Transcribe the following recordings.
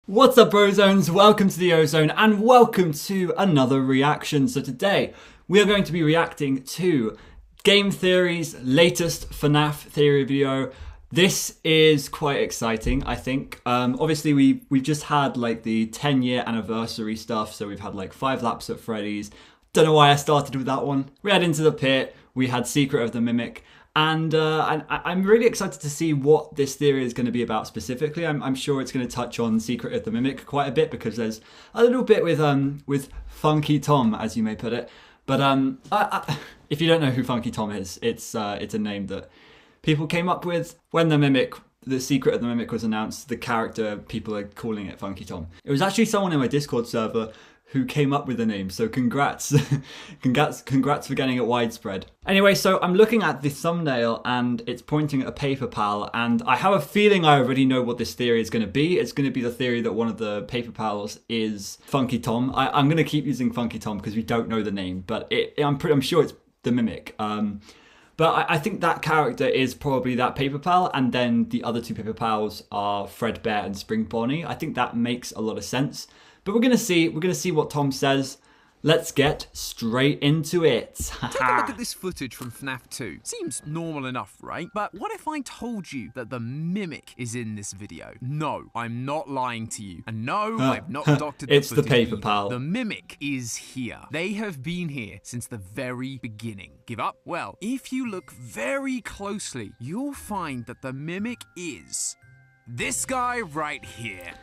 What's up, Ozones? Welcome to the Ozone and welcome to another reaction. So today we are going to be reacting to Game Theory's latest FNAF theory video. This is quite exciting, I think. Obviously we've just had like the 10-year anniversary stuff, so we've had like 5 laps at Freddy's. Don't know why I started with that one. We had Into the Pit, we had Secret of the Mimic. And I'm really excited to see what this theory is going to be about specifically. I'm sure it's going to touch on Secret of the Mimic quite a bit because there's a little bit with Funky Tom, as you may put it. But if you don't know who Funky Tom is, it's a name that people came up with when the Secret of the Mimic was announced. The character, people are calling it Funky Tom. It was actually someone in my Discord server who came up with the name, so congrats. congrats for getting it widespread. Anyway, so I'm looking at the thumbnail and it's pointing at a paper pal, and I have a feeling I already know what this theory is going to be. It's going to be the theory that one of the paper pals is Funky Tom. I'm going to keep using Funky Tom because we don't know the name, but I'm sure it's the Mimic. But I think that character is probably that paper pal, and then the other 2 paper pals are Fredbear and Spring Bonnie. I think that makes a lot of sense. But we're gonna see what Tom says. Let's get straight into it. Take a look at this footage from FNAF 2. Seems normal enough, right? But what if I told you that the Mimic is in this video? No, I'm not lying to you. And no, I've not doctored the It's the footage paper either. pal. The Mimic is here. They have been here since the very beginning. Give up? Well, if you look very closely, you'll find that the Mimic is this guy right here.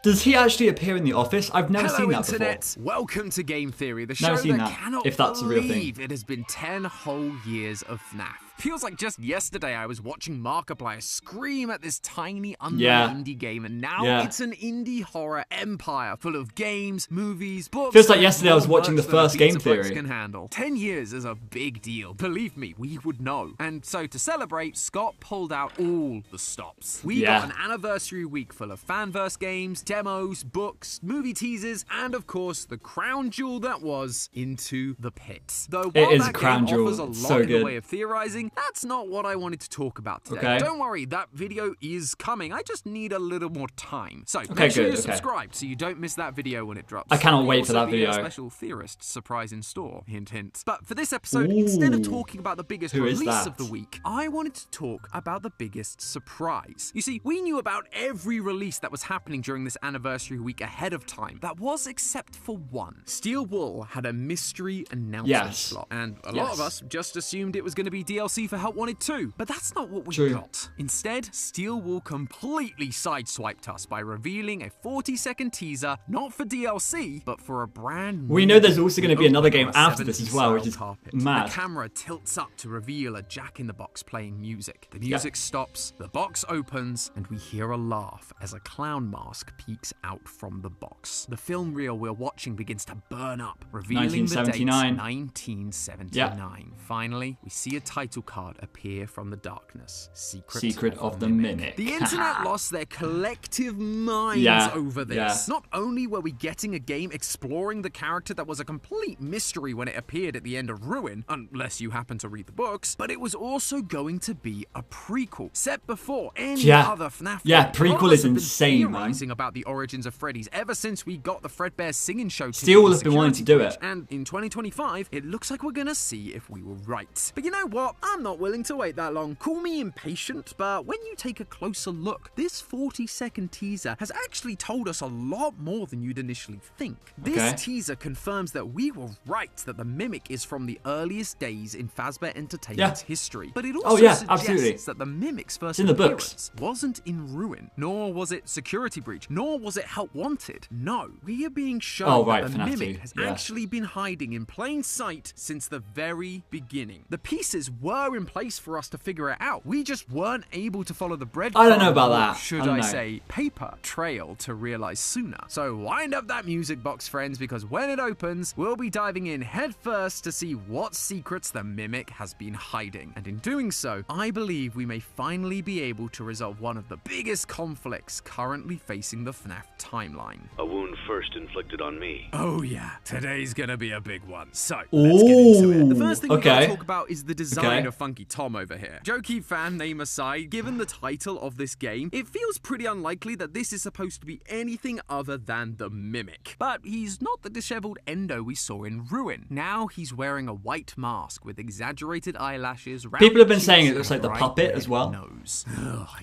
Does he actually appear in The Office? I've never seen that Internet. before. Welcome to Game Theory, the Never show seen that that, cannot if that's a real thing. believe it has been 10 whole years of FNAF. Feels like just yesterday I was watching Markiplier scream at this tiny unknown indie game, and now it's an indie horror empire full of games, movies, books. Feels like yesterday I was watching the first Game Theory. Can handle. 10 years is a big deal. Believe me, we would know. And so to celebrate, Scott pulled out all the stops. We got an anniversary week full of fanverse games, demos, books, movie teasers, and of course the crown jewel that was Into the Pit. Though while It is that a crown game jewel. offers a lot So in the good. way of theorizing, that's not what I wanted to talk about today. Okay. Don't worry, that video is coming. I just need a little more time. So make sure you're subscribed so you don't miss that video when it drops. I cannot wait also for that be a video. special theorist surprise in store. Hint, hint. But for this episode, instead of talking about the biggest release of the week, I wanted to talk about the biggest surprise. You see, we knew about every release that was happening during this anniversary week ahead of time. That was except for one. Steel Wool had a mystery announcement slot, and a lot of us just assumed it was going to be DLC for Help Wanted 2, but that's not what we got. Instead, Steel Wool completely sideswiped us by revealing a 40-second teaser, not for DLC, but for a brand new. We know there's also going to be another game after this as well, which is mad. The camera tilts up to reveal a Jack-in-the-Box playing music. The music stops, the box opens, and we hear a laugh as a clown mask peeks out from the box. The film reel we're watching begins to burn up, revealing the date 1979. Finally, we see a title card appear from the darkness. Secret of the Mimic. The internet lost their collective minds over this. Not only were we getting a game exploring the character that was a complete mystery when it appeared at the end of Ruin, unless you happen to read the books, but it was also going to be a prequel set before any other FNAF game. Prequel is insane, man. About the origins of Freddy's ever since we got the Fredbear singing show. Steel has been wanting to do it. And in 2025, it looks like we're gonna see if we were right. But you know what? I'm not willing to wait that long. Call me impatient, but when you take a closer look, this 40-second teaser has actually told us a lot more than you'd initially think. This teaser confirms that we were right that the Mimic is from the earliest days in Fazbear Entertainment's history. But it also suggests that the Mimic's first appearance wasn't in Ruin, nor was it Security Breach, nor was it Help Wanted. No, we are being shown that the Mimic has actually been hiding in plain sight since the very beginning. The pieces were in place for us to figure it out. We just weren't able to follow the breadcrumb, I don't know about that. should I say paper trail to realize sooner. So wind up that music box, friends, because when it opens, we'll be diving in head first to see what secrets the Mimic has been hiding. And in doing so, I believe we may finally be able to resolve one of the biggest conflicts currently facing the FNAF timeline. A wound first inflicted on me. Oh yeah, today's gonna be a big one. So let's get into it. The first thing we gotta talk about is the design of Funky Tom over here. Jokey fan name aside, given the title of this game, it feels pretty unlikely that this is supposed to be anything other than the Mimic. But he's not the disheveled Endo we saw in Ruin. Now he's wearing a white mask with exaggerated eyelashes. People have been saying it looks like the puppet as well,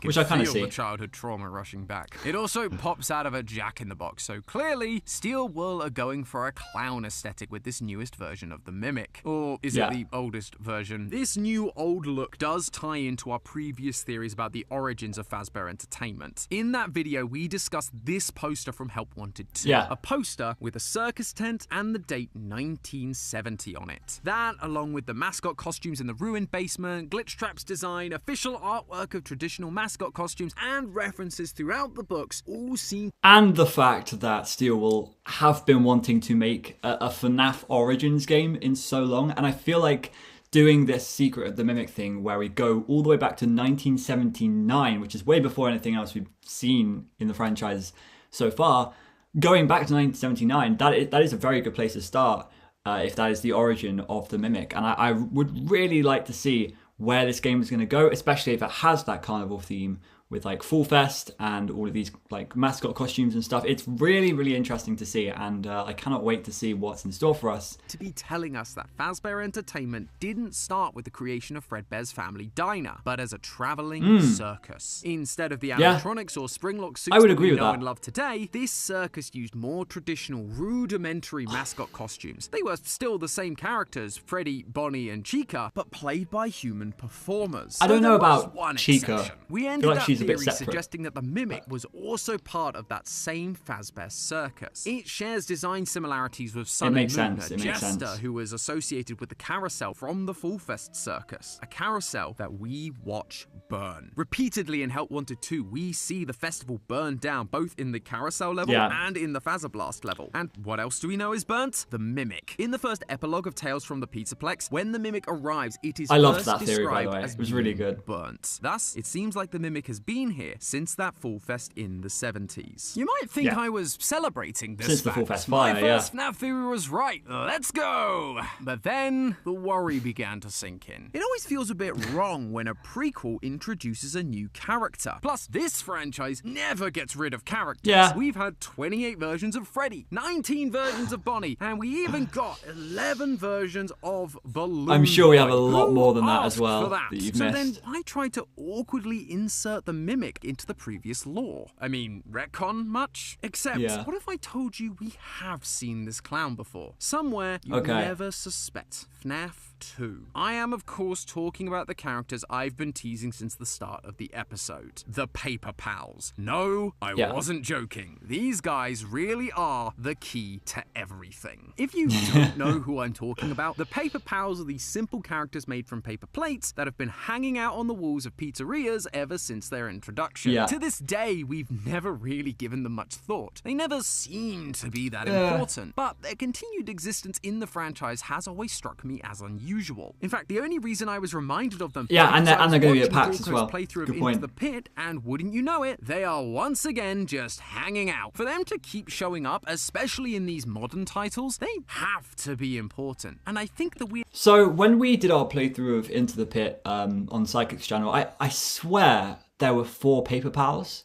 Which I kind of see. The childhood trauma rushing back. It also pops out of a Jack-in-the-Box, so clearly Steel Wool are going for a clown aesthetic with this newest version of the Mimic. Or is it the oldest version? This new old look does tie into our previous theories about the origins of Fazbear Entertainment. In that video, we discussed this poster from Help Wanted 2. A poster with a circus tent and the date 1970 on it. That, along with the mascot costumes in the ruined basement, Glitchtrap's design, official artwork of traditional mascot costumes, and references throughout the books all seem... And the fact that Steel Wool have been wanting to make a FNAF Origins game in so long, and I feel like doing this Secret of the Mimic thing where we go all the way back to 1979, which is way before anything else we've seen in the franchise so far, going back to 1979, that is a very good place to start if that is the origin of the Mimic. And I would really like to see where this game is going to go, especially if it has that carnival theme with like Fall Fest and all of these like mascot costumes and stuff. It's really, really interesting to see, and I cannot wait to see what's in store for us. To be telling us that Fazbear Entertainment didn't start with the creation of Fredbear's Family Diner, but as a traveling circus. Instead of the animatronics or springlock suits that we know and love today, this circus used more traditional, rudimentary mascot costumes. They were still the same characters, Freddy, Bonnie, and Chica, but played by human performers. I don't know about Chica. We ended up suggesting that the Mimic was also part of that same Fazbear circus. It shares design similarities with Sun and Luna, Jester, who was associated with the carousel from the Fall Fest circus, a carousel that we watch burn. Repeatedly in Help Wanted 2, we see the festival burn down, both in the carousel level and in the Fazablast level. And what else do we know is burnt? The Mimic. In the first epilogue of Tales from the Pizzaplex, when the Mimic arrives, it is I loved that theory, by the way. It was really good. Burnt. Thus, it seems like the Mimic has been here since that Fall Fest in the 70s. You might think I was celebrating this since the Fall Fest My first FNAF theory was right. Let's go! But then the worry began to sink in. It always feels a bit wrong when a prequel introduces a new character. Plus, this franchise never gets rid of characters. We've had 28 versions of Freddy, 19 versions of Bonnie, and we even got 11 versions of Balloon I'm sure we have a Boy. lot Who more than that as asked well for that? that you've so missed. then I tried to awkwardly insert the Mimic into the previous lore. I mean, retcon much? Except, what if I told you we have seen this clown before? Somewhere you never suspect. FNAF 2. I am, of course, talking about the characters I've been teasing since the start of the episode. The Paper Pals. No, I wasn't joking. These guys really are the key to everything. If you don't know who I'm talking about, the Paper Pals are these simple characters made from paper plates that have been hanging out on the walls of pizzerias ever since their introduction. To this day, we've never really given them much thought. They never seem to be that important, but their continued existence in the franchise has always struck me as unusual. In fact, the only reason I was reminded of them and they're going to be at PAX as well. Playthrough Good of point. Into the Pit, and wouldn't you know it, they are once again just hanging out. For them to keep showing up, especially in these modern titles, they have to be important. And I think that So when we did our playthrough of Into the Pit on Psychic's channel, I swear there were 4 Paper Pals.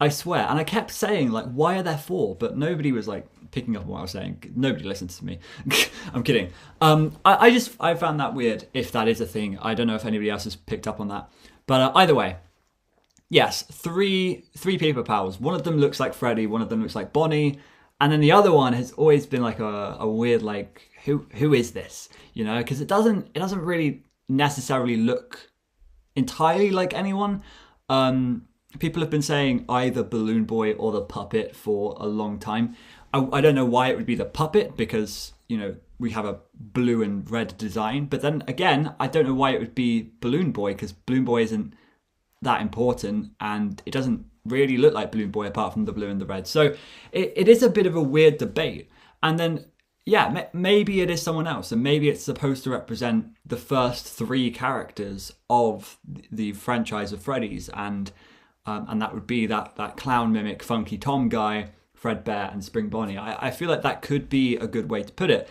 I swear. And I kept saying, like, why are there 4? But nobody was, like, picking up on what I was saying. Nobody listens to me. I'm kidding. I found that weird, if that is a thing. I don't know if anybody else has picked up on that. But either way, yes, three Paper Pals. One of them looks like Freddy, one of them looks like Bonnie, and then the other one has always been like a weird, like, who is this? You know, because it doesn't really necessarily look entirely like anyone. People have been saying either Balloon Boy or the puppet for a long time. I don't know why it would be the puppet, because, you know, we have a blue and red design. But then again, I don't know why it would be Balloon Boy, because Balloon Boy isn't that important and it doesn't really look like Balloon Boy apart from the blue and the red. So it is a bit of a weird debate. And then, maybe it is someone else, and maybe it's supposed to represent the first 3 characters of the franchise of Freddy's, and that would be that clown mimic, Funky Tom guy, Fredbear, and Spring Bonnie. I feel like that could be a good way to put it.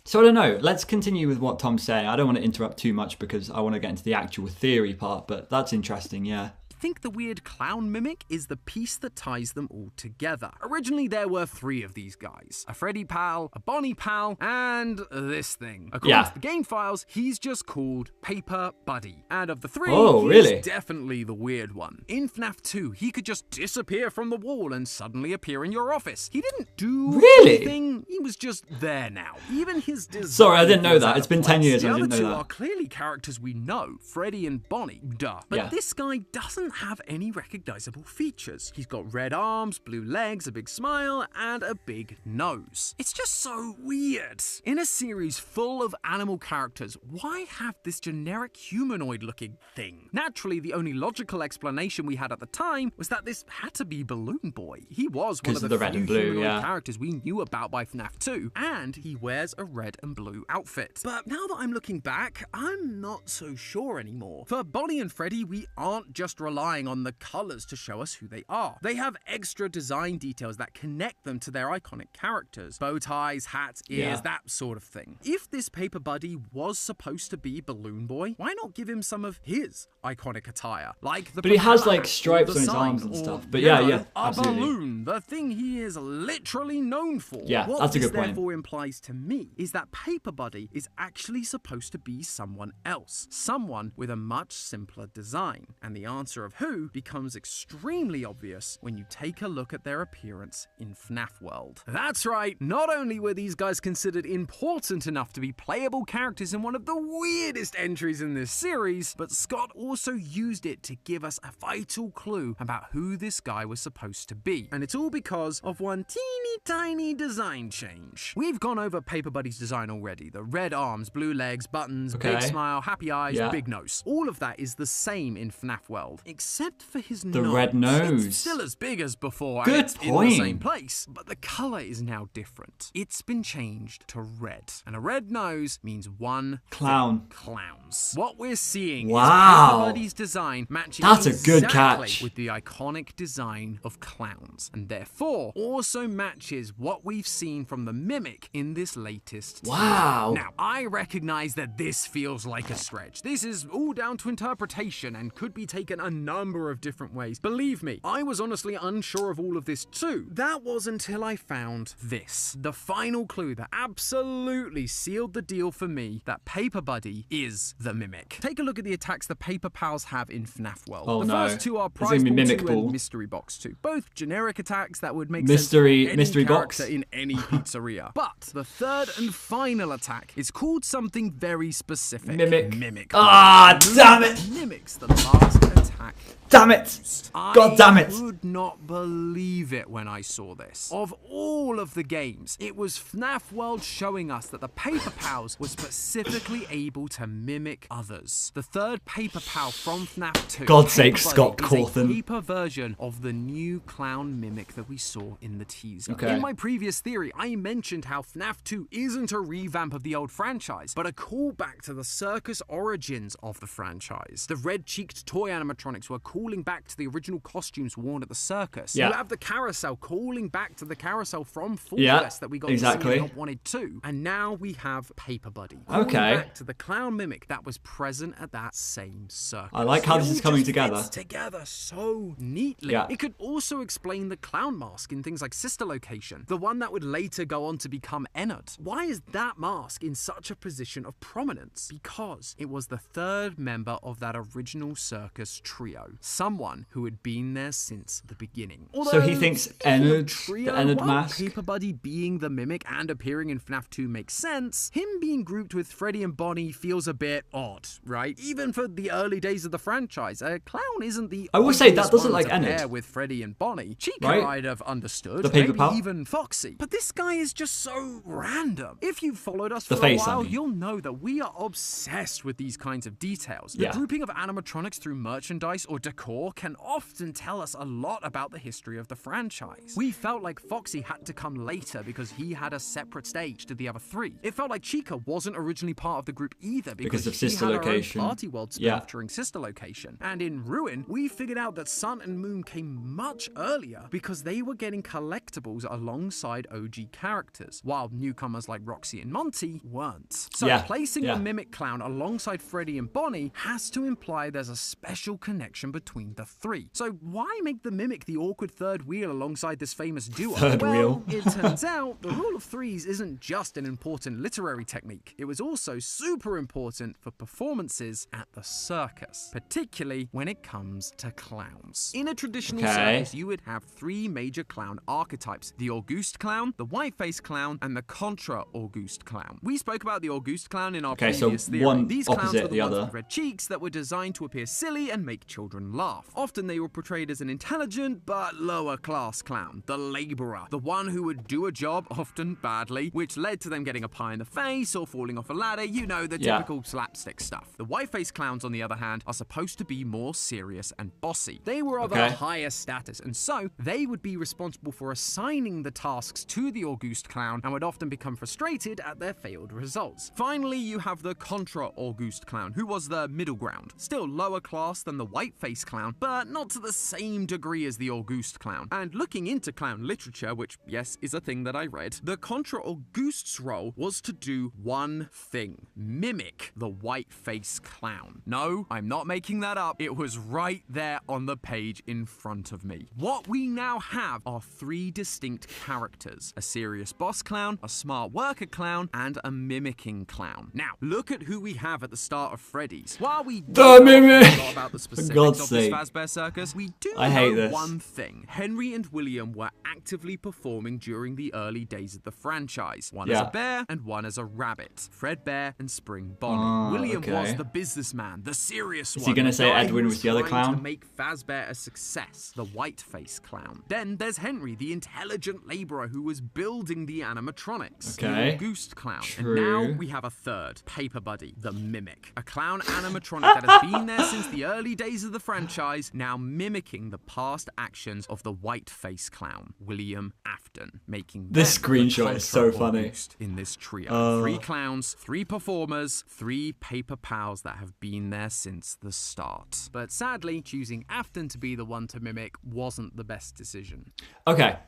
So I don't know. Let's continue with what Tom's saying. I don't want to interrupt too much because I want to get into the actual theory part, but that's interesting, yeah. I think the weird clown mimic is the piece that ties them all together. Originally, there were 3 of these guys. A Freddy pal, a Bonnie pal, and this thing. According to the game files, he's just called Paper Buddy. And of the 3, he's definitely the weird one. In FNAF 2, he could just disappear from the wall and suddenly appear in your office. He didn't do anything. He was just there now. Even his design... Sorry, I didn't know that. It's been 10 years. I didn't know that. The other 2 are clearly characters we know. Freddy and Bonnie. Duh. But this guy doesn't have any recognizable features. He's got red arms, blue legs, a big smile, and a big nose. It's just so weird. In a series full of animal characters, why have this generic humanoid-looking thing? Naturally, the only logical explanation we had at the time was that this had to be Balloon Boy. He was one of the red few and blue, humanoid characters we knew about by FNAF 2, and he wears a red and blue outfit. But now that I'm looking back, I'm not so sure anymore. For Bonnie and Freddy, we aren't just relying on the colors to show us who they are. They have extra design details that connect them to their iconic characters. Bow ties, hats, ears, that sort of thing. If this Paper Buddy was supposed to be Balloon Boy, why not give him some of his iconic attire? Like the But he has like stripes on his arms and stuff. But yeah, absolutely. A balloon, the thing he is literally known for. Yeah, what that's a good this point. therefore implies to me is that Paper Buddy is actually supposed to be someone else. Someone with a much simpler design. And the answer of who becomes extremely obvious when you take a look at their appearance in FNAF World. That's right, not only were these guys considered important enough to be playable characters in one of the weirdest entries in this series, but Scott also used it to give us a vital clue about who this guy was supposed to be. And it's all because of one teeny tiny design change. We've gone over Paper Buddy's design already. The red arms, blue legs, buttons, big smile, happy eyes, big nose. All of that is the same in FNAF World, except for his nose. The red nose. It's still as big as before. Good and it's point. in the same place, but the color is now different. It's been changed to red, and a red nose means one clown. Clowns. What we're seeing is Wow. Paper Buddy's design matching That's a good exactly catch. with the iconic design of clowns, and therefore also matches what we've seen from the Mimic in this latest Wow. Now, I recognize that this feels like a stretch. This is all down to interpretation and could be taken a number of different ways. Believe me, I was honestly unsure of all of this too. That was until I found this. The final clue that absolutely sealed the deal for me that Paper Buddy is the Mimic. Take a look at the attacks the Paper Pals have in FNAF World. Oh, the no. first 2 are It's gonna Prize be Ball Mimic 2 Ball. and Mystery Box 2. Both generic attacks that would make Mystery sense for any box. character in any pizzeria. But the third and final attack is called something very specific. Mimic. Ah, damn it. Mimics the last attack. Damn it! God damn it! I could not believe it when I saw this. Of all of the games, it was FNAF World showing us that the Paper Pals were specifically able to mimic others. The third Paper Pal from FNAF 2. God's sake, Paper Scott Buddy, is a Cawthon. paper version of the new clown mimic that we saw in the teaser. Okay. In my previous theory, I mentioned how FNAF 2 isn't a revamp of the old franchise, but a callback to the circus origins of the franchise. The red-cheeked toy animatronics were calling back to the original costumes worn at the circus. Yeah. You have the carousel calling back to the carousel from Full Yeah, Fest that we got exactly. to see in Not Wanted 2. And now we have Paper Buddy. Okay. Calling back to the clown mimic that was present at that same circus. I like how It this is all coming just together. fits together so neatly. Yeah. It could also explain the clown mask in things like Sister Location, the one that would later go on to become Ennard. Why is that mask in such a position of prominence? Because it was the third member of that original circus trio, someone who had been there since the beginning. So he thinks Ennard, Trio, the Ennard while mask? Paper Buddy being the Mimic and appearing in FNAF 2 makes sense, him being grouped with Freddy and Bonnie feels a bit odd, right? Even for the early days of the franchise, a clown isn't the I will say that obvious doesn't one like to Ennard. pair with Freddy and Bonnie. Chica Right? I'd have understood, The Paper maybe Pal? even Foxy. But this guy is just so random. If you've followed us The for face, a while, I mean. you'll know that we are obsessed with these kinds of details. The Yeah. grouping of animatronics through merchandise merchandise or decor can often tell us a lot about the history of the franchise. We felt like Foxy had to come later because he had a separate stage to the other three. It felt like Chica wasn't originally part of the group either because of she Sister had Location. her own party world spin-off during Sister Location. And in Ruin, we figured out that Sun and Moon came much earlier because they were getting collectibles alongside OG characters, while newcomers like Roxy and Monty weren't. So placing the Mimic Clown alongside Freddy and Bonnie has to imply there's a special connection between the three. So why make the Mimic the awkward third wheel alongside this famous duo? Well, it turns out the rule of threes isn't just an important literary technique. It was also super important for performances at the circus, particularly when it comes to clowns. In a traditional circus, you would have three major clown archetypes: the Auguste Clown, the White-Faced Clown, and the Contra-Auguste Clown. We spoke about the Auguste Clown in our previous theory. These clowns were the ones with red cheeks that were designed to appear silly and make children laugh. Often they were portrayed as an intelligent but lower class clown, the laborer, the one who would do a job, often badly, which led to them getting a pie in the face or falling off a ladder, you know, the typical slapstick stuff. The white-faced clowns, on the other hand, are supposed to be more serious and bossy. They were of a higher status, and so they would be responsible for assigning the tasks to the Auguste Clown and would often become frustrated at their failed results. Finally, you have the Contra-Auguste Clown, who was the middle ground. Still lower class than the white-faced clown, but not to the same degree as the Auguste Clown. And looking into clown literature, which, yes, is a thing that I read, the Contra-Auguste's role was to do one thing: mimic the white-faced clown. No, I'm not making that up. It was right there on the page in front of me. What we now have are three distinct characters: a serious boss clown, a smart worker clown, and a mimicking clown. Now, look at who we have at the start of Freddy's. While we don't know a lot about the specifics of this Fazbear Circus, we do know one thing. Henry and William were actively performing during the early days of the franchise. One as a bear and one as a rabbit. Fredbear and Spring Bonnie. William was the businessman, the serious one. Is he going to say Edwin was the other clown? To make Fazbear a success, the white-faced clown. Then there's Henry, the intelligent laborer who was building the animatronics. The Auguste Clown. And now we have a third, Paper Buddy, the Mimic. A clown animatronic that has been there since the early days of the franchise, now mimicking the past actions of the white-faced clown, William Afton, making this screenshot is so funny. In this trio. Three clowns, three performers, three paper pals that have been there since the start. But sadly, choosing Afton to be the one to mimic wasn't the best decision. Okay, I'm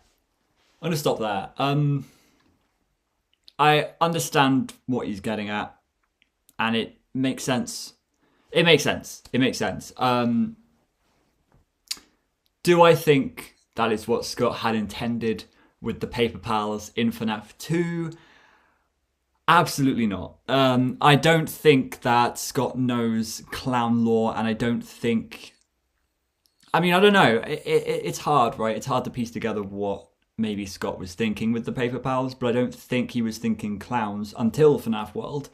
going to stop there. I understand what he's getting at, and it makes sense. It makes sense. Do I think that is what Scott had intended with the paper pals in FNAF 2? Absolutely not. I don't think that Scott knows clown lore, and I don't think... I mean, I don't know. It's hard, right? It's hard to piece together what maybe Scott was thinking with the paper pals, but I don't think he was thinking clowns until FNAF World.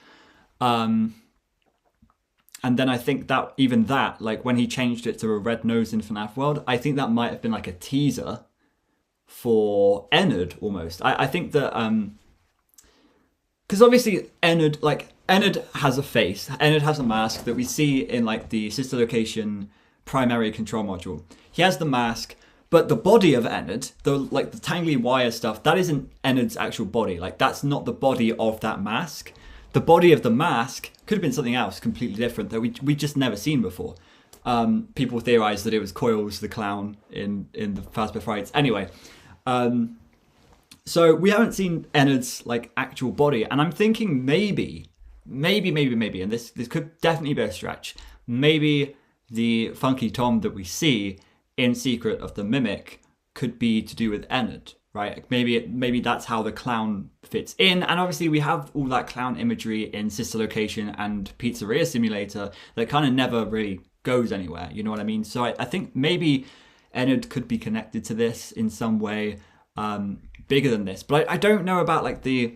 And then I think that even that, like when he changed it to a red nose in FNAF World, I think that might have been like a teaser for Ennard almost. I think that, because obviously Ennard has a face. Ennard has a mask that we see in like the Sister Location primary control module. He has the mask, but the body of Ennard, the tangly wire stuff, that isn't Ennard's actual body. Like that's not the body of that mask. The body of the mask could have been something else completely different that we just never seen before. People theorized that it was Coils the clown in the Fazbear Frights. Anyway, so we haven't seen Ennard's like actual body, and I'm thinking maybe, and this could definitely be a stretch. Maybe the Funky Tom that we see in Secret of the Mimic could be to do with Ennard. Right, maybe that's how the clown fits in, and obviously we have all that clown imagery in Sister Location and Pizzeria Simulator that kind of never really goes anywhere. You know what I mean? So I think maybe Ennard could be connected to this in some way, bigger than this. But I don't know about like the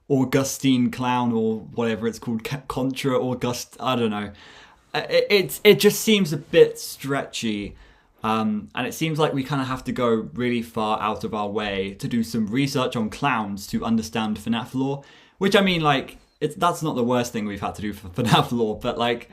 Augustine clown or whatever it's called, Contra August. I don't know. It just seems a bit stretchy. And it seems like we kind of have to go really far out of our way to do some research on clowns to understand FNAF lore. Which I mean, like, that's not the worst thing we've had to do for FNAF lore, but like,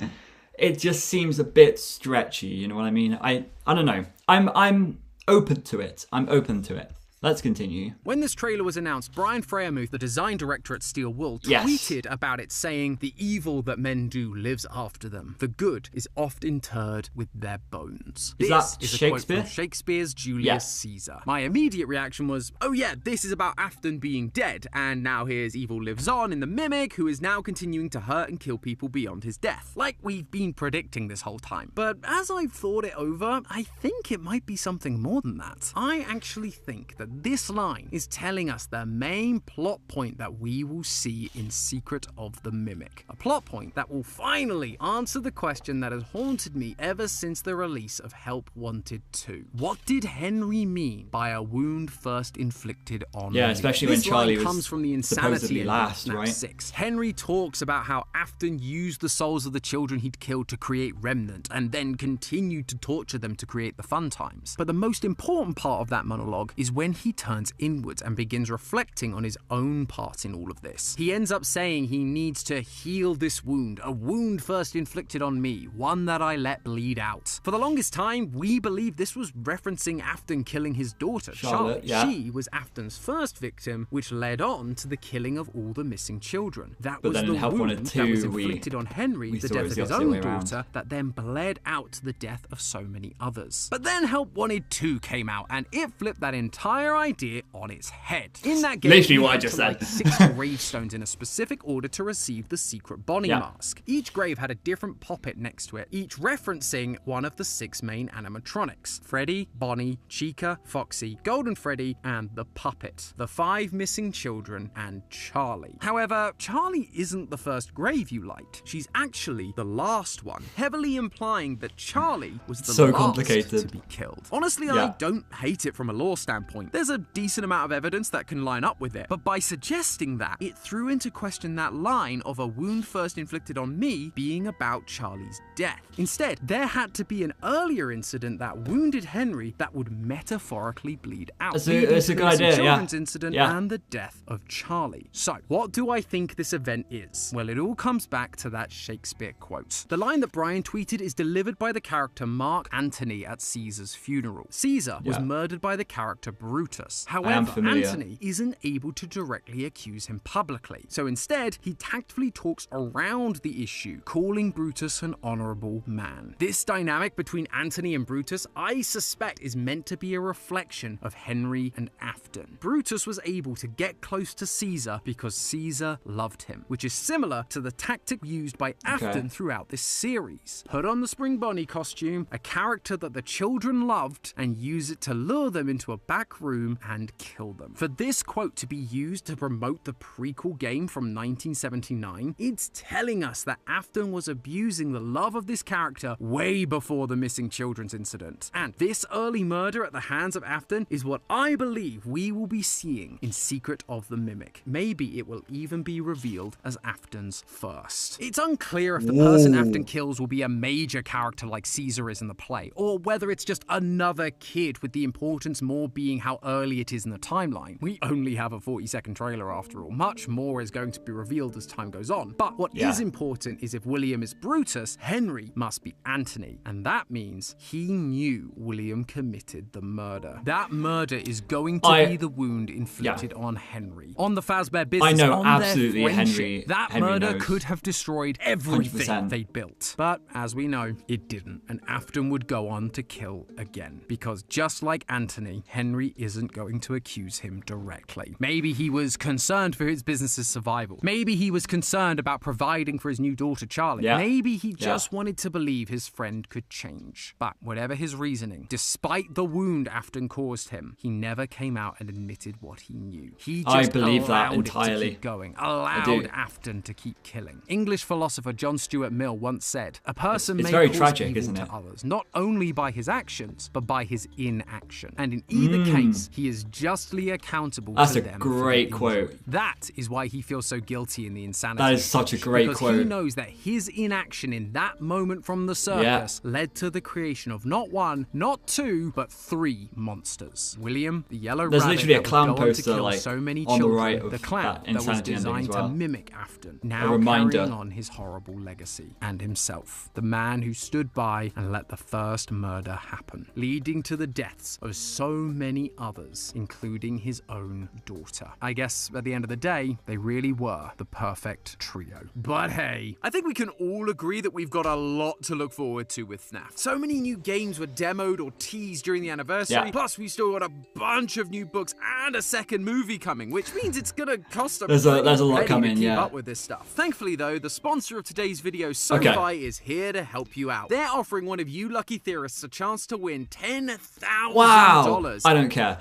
it just seems a bit stretchy. You know what I mean? I don't know. I'm open to it. I'm open to it. Let's continue. When this trailer was announced, Brian Freiermuth, the design director at Steel Wool, tweeted about it saying, "The evil that men do lives after them. The good is oft interred with their bones." Is that Shakespeare? A quote from Shakespeare's Julius Caesar. My immediate reaction was, oh yeah, this is about Afton being dead, and now his evil lives on in the Mimic, who is now continuing to hurt and kill people beyond his death. Like we've been predicting this whole time. But as I've thought it over, I think it might be something more than that. I actually think that this line is telling us the main plot point that we will see in Secret of the Mimic. A plot point that will finally answer the question that has haunted me ever since the release of Help Wanted 2. What did Henry mean by a wound first inflicted on me? Yeah, especially when Charlie was comes from the insanity in last, FNAF right? 6. Henry talks about how Afton used the souls of the children he'd killed to create Remnant, and then continued to torture them to create the fun times. But the most important part of that monologue is when he turns inwards and begins reflecting on his own part in all of this. He ends up saying he needs to heal this wound, a wound first inflicted on me, one that I let bleed out. For the longest time, we believed this was referencing Afton killing his daughter, Charlotte. Yeah. She was Afton's first victim, which led on to the killing of all the missing children. That But was then the in Help wound Wanted 2, that was inflicted on Henry, we the saw it death was of the his opposite own way around. daughter, that then bled out to the death of so many others. But then Help Wanted 2 came out, and it flipped that entire idea on its head. In that game, Literally you what I had just to said. like 6 gravestones in a specific order to receive the secret Bonnie mask. Each grave had a different puppet next to it, each referencing one of the 6 main animatronics: Freddy, Bonnie, Chica, Foxy, Golden Freddy, and the puppet, the 5 missing children, and Charlie. However, Charlie isn't the first grave you light. She's actually the last one, heavily implying that Charlie was the So last complicated. to be killed. Honestly, Yeah. I don't hate it from a lore standpoint. There's a decent amount of evidence that can line up with it, but by suggesting that, it threw into question that line of a wound first inflicted on me being about Charlie's death. Instead, there had to be an earlier incident that wounded Henry that would metaphorically bleed out. That's leading a to the good missing idea, yeah. children's incident Yeah. and the death of Charlie. So, what do I think this event is? Well, it all comes back to that Shakespeare quote. The line that Brian tweeted is delivered by the character Mark Antony at Caesar's funeral. Caesar was murdered by the character Brutus. However, familiar. Antony isn't able to directly accuse him publicly. So instead, he tactfully talks around the issue, calling Brutus an honorable man. This dynamic between Antony and Brutus, I suspect, is meant to be a reflection of Henry and Afton. Brutus was able to get close to Caesar because Caesar loved him, which is similar to the tactic used by Afton throughout this series. Put on the Spring Bonnie costume, a character that the children loved, and use it to lure them into a back room and kill them. For this quote to be used to promote the prequel game from 1979, it's telling us that Afton was abusing the love of this character way before the missing children's incident. And this early murder at the hands of Afton is what I believe we will be seeing in Secret of the Mimic. Maybe it will even be revealed as Afton's first. It's unclear if the person Afton kills will be a major character like Caesar is in the play, or whether it's just another kid, with the importance more being how early it is in the timeline. We only have a 40-second trailer after all. Much more is going to be revealed as time goes on. But what is important is if William is Brutus, Henry must be Antony. And that means he knew William committed the murder. That murder is going to be the wound inflicted on Henry. On the Fazbear business, I know on absolutely their friendship, Henry murder knows. could have destroyed everything 100%. they built. But as we know, it didn't. And Afton would go on to kill again. Because just like Antony, Henry isn't going to accuse him directly. Maybe he was concerned for his business's survival. Maybe he was concerned about providing for his new daughter, Charlie. Maybe he just wanted to believe his friend could change. But whatever his reasoning, despite the wound Afton caused him, he never came out and admitted what he knew. He just I believe that allowed entirely. it to keep going, allowed Afton to keep killing. English philosopher John Stuart Mill once said, "A person It's may very cause tragic, evil isn't to it? others, not only by his actions, but by his inaction. And in either case, crimes. He is justly accountable That's to a them. great for quote. injury. That is why he feels so guilty in the insanity. That is such a great because quote. he knows that his inaction in that moment from the circus led to the creation of not one, not two, but three monsters. William, the yellow There's rabbit literally a that clown would go on to poster, kill like, so many on the children, right of the clown that that was insanity ending designed as well. to mimic Afton, A now reminder. carrying on his horrible legacy, and himself, the man who stood by and let the first murder happen, leading to the deaths of so many others, including his own daughter. I guess at the end of the day, they really were the perfect trio. But hey, I think we can all agree that we've got a lot to look forward to with FNAF. So many new games were demoed or teased during the anniversary, plus we still got a bunch of new books and a second movie coming, which means it's gonna cost a There's a lot penny coming, to keep yeah. up with this stuff. Thankfully though, the sponsor of today's video, SOLVES, is here to help you out. They're offering one of you lucky theorists a chance to win $10,000. Wow, I don't care.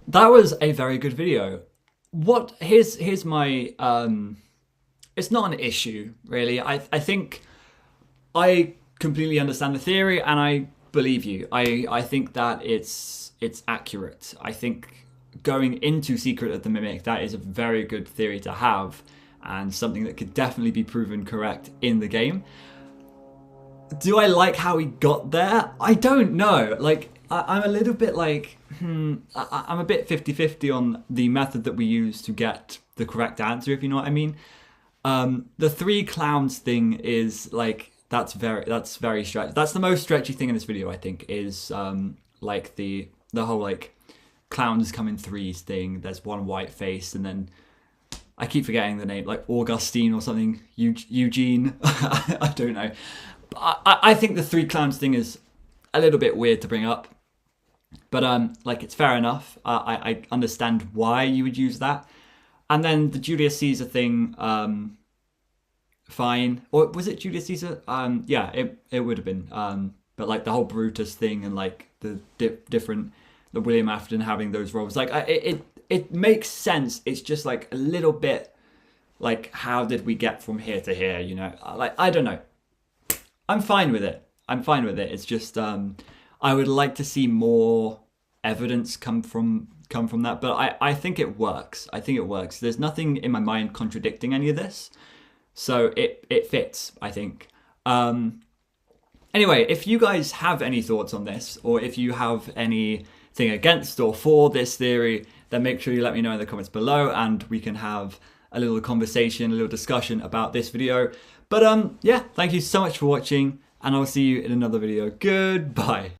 That was a very good video. Here's my it's not an issue really. I think I completely understand the theory and I believe you. I think that it's accurate. I think going into Secret of the Mimic, that is a very good theory to have and something that could definitely be proven correct in the game. Do I like how he got there? I don't know. Like, I'm a little bit like, I'm a bit 50-50 on the method that we use to get the correct answer, if you know what I mean. The three clowns thing is like, that's very stretchy. That's the most stretchy thing in this video, I think, is like the whole like clowns come in threes thing. There's one white face and then I keep forgetting the name, like Augustine or something, Eugene, I don't know. I think the three clowns thing is a little bit weird to bring up, but like it's fair enough. I understand why you would use that. And then the Julius Caesar thing, fine. Or was it Julius Caesar? Yeah, it would have been. But like the whole Brutus thing and like the the William Afton having those roles, like it makes sense. It's just like a little bit like, how did we get from here to here? You know, like I don't know. I'm fine with it. It's just I would like to see more evidence come from that, but I think it works. There's nothing in my mind contradicting any of this, so it fits, I think. Anyway, if you guys have any thoughts on this, or if you have anything against or for this theory, then make sure you let me know in the comments below, and we can have a little conversation, a little discussion about this video. But yeah, thank you so much for watching, and I'll see you in another video. Goodbye.